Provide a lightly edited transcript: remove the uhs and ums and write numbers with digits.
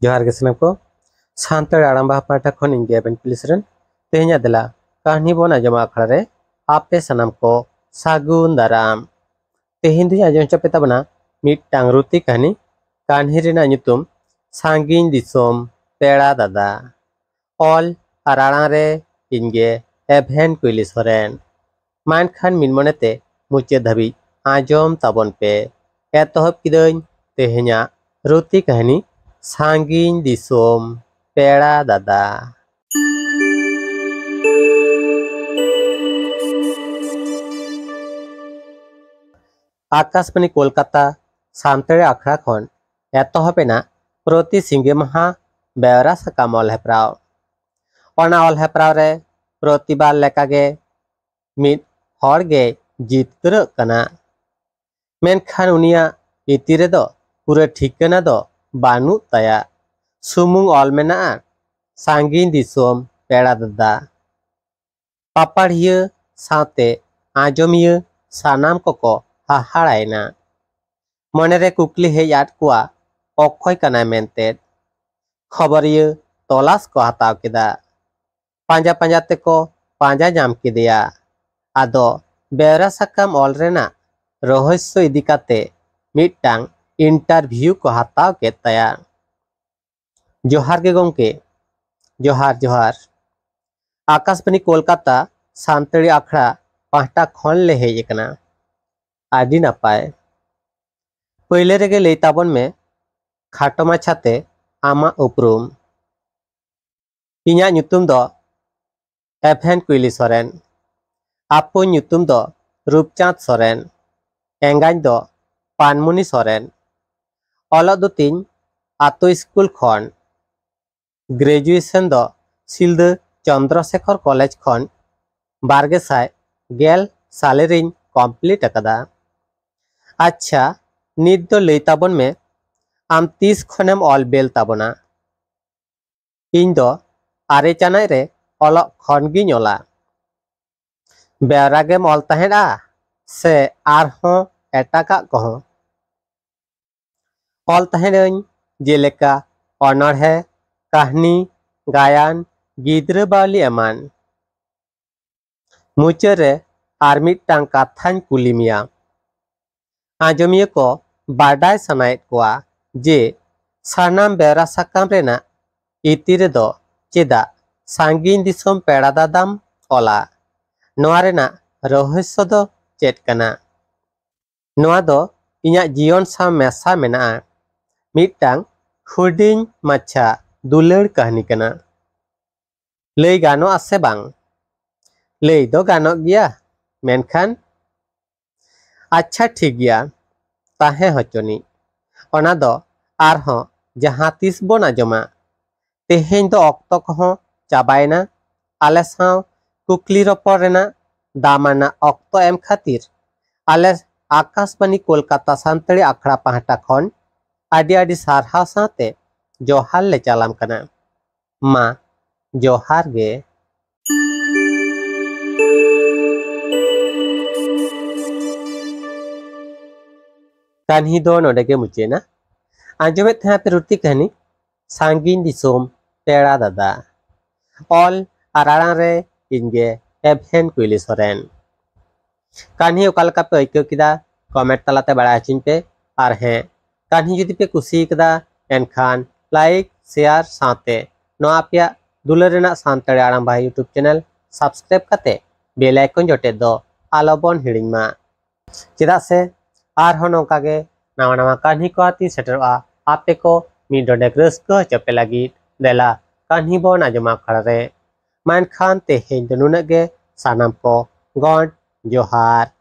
जोहार के सनम को सांतड़ आड़म बाह पाठक खन इंगे बेन पुलिसरन तेहnya दला कहानी बन आजम आखड़ा रे आपे सनम को सागुन दाराम तेहिन दुई आजम चपे तबना मिटटांग रुति कहानी कान्ही रेना nyutum सांगिन दिसोम पेड़ा दादा ऑल आराड़ा रे इंगे एभेन कुइली सोरेन मान खान मिनमनेते मुचे धबी आजम ताबन पे एतहब किदन तेहnya रुति कहानी सांगिन दिसोम पेड़ा दादा आकाशवाणी कोलकाता सानताड़ी आखड़ा खन एतहबेना प्रति सिंगे महा बेवरा साकाम ऑल हेप्राव ओना ऑल हेप्राव रे प्रतिबार लेकागे मिद हरगे जितकर कना मेनखान उनिया इति रेदो पूरा ठिकाना दो बानु ताया सुमुंग ऑल मेना सांगिन दिसोम पेड़ा दादा पापाड़िया साथे आजमिया सानाम कोको हाहाड़ायना मनेरे कुकली हेज आट कुआ अखय कना मेनते खबरिया तलाश को हताव केदा पांजा पांजा तेको पांजा जाम केदेया आदो बेवरा साकाम ऑल रेना रहस्य इदी काते मिटटांग इंटरव्यू को हताव के ताया जोहार के गोंके जोहार जोहार आकाशवाणी कोलकाता सानताड़ी आखड़ा पाहटा खन ले हेज कना आदि नापाय पहले रेगे लई ताबन में खाटो माछाते आमा उपरुम इन्या nyutum दो एभेन कुइली सोरेन आपो nyutum दो रूपचांद सोरेन एंगाज दो पानमुनी सोरेन ऑलो दो तीन आतो स्कूल खन ग्रेजुएशन दो सिलद चंद्रशेखर कॉलेज खन बारगेसाय गेल सालेरिन कमप्लीट अकदा अच्छा नित दो लई ताबन में आम 30 खनेम ऑल बेल ताबना इन दो आरे चानाय रे ऑल खन गिन ऑला बेवरा गेम ऑल तहेडा से आरहों एटाका कहो ऑल तहेडन जेलेका अनड़हे कहानी गायन गिद्रा बावली एमान मुचारे आर मिटटांग काथान कुलिमिया आजमिया को बाडाय सनायत कोआ जे सानाम बेवरा साकाम रेना इति रेदो चेदा सांगिन दिसोम पेड़ा दादाम ओला नोआ रेना रहस्य दो चेट कना नोआ दो इन्या जीवन सा मेसा मेना मिटटांग हुडिंग माछा दुलड़ कहानी कना लई गानो आसे बांग लई दो गानो गया मेनखान अच्छा ठीक गया ताहे हचनी ओना दो आरहों जहां तीस बन आजमा तेहेन दो ऑक्तो कहो चाबायना आले साव कुकली रपड़ रेना दामाना ऑक्तो एम खातिर आले आकाशवाणी कोलकाता सानताड़ी आखड़ा पाहटा खन आदि आदि सारहाव साथे जोहार ले चालाम कना मा जोहार गे कान्ही दो नोडे के मुचेना आंजमे थे पे रुति कहानी सांगिन दिसोम पेड़ा दादा ऑल आराड़ा रे इनगे एभेन कुइली सोरेन कान्ही ओकालका पे ऐक्यो किदा कमेंट तलाते बड़ा चिन पे आर हैं कान्ही जुदी पे कुसी कदा एनखान लाइक शेयर साथे नो आपिया दुलर रेना सानताड़ी आड़ाम बाह यूट्यूब चैनल सब्सक्राइब कते बेल आइकन जोटे दो आलोबन हिड़िंग मा चेदा से आरहों नोकागे नवा नवा कान्ही को आती सेटरवा आपे को मी डोडेक रस्को चपे लगी देला कान्ही बन आजमा खड़ा रे मान खान ते हेन दनुनगे सानाम को गॉड जोहार।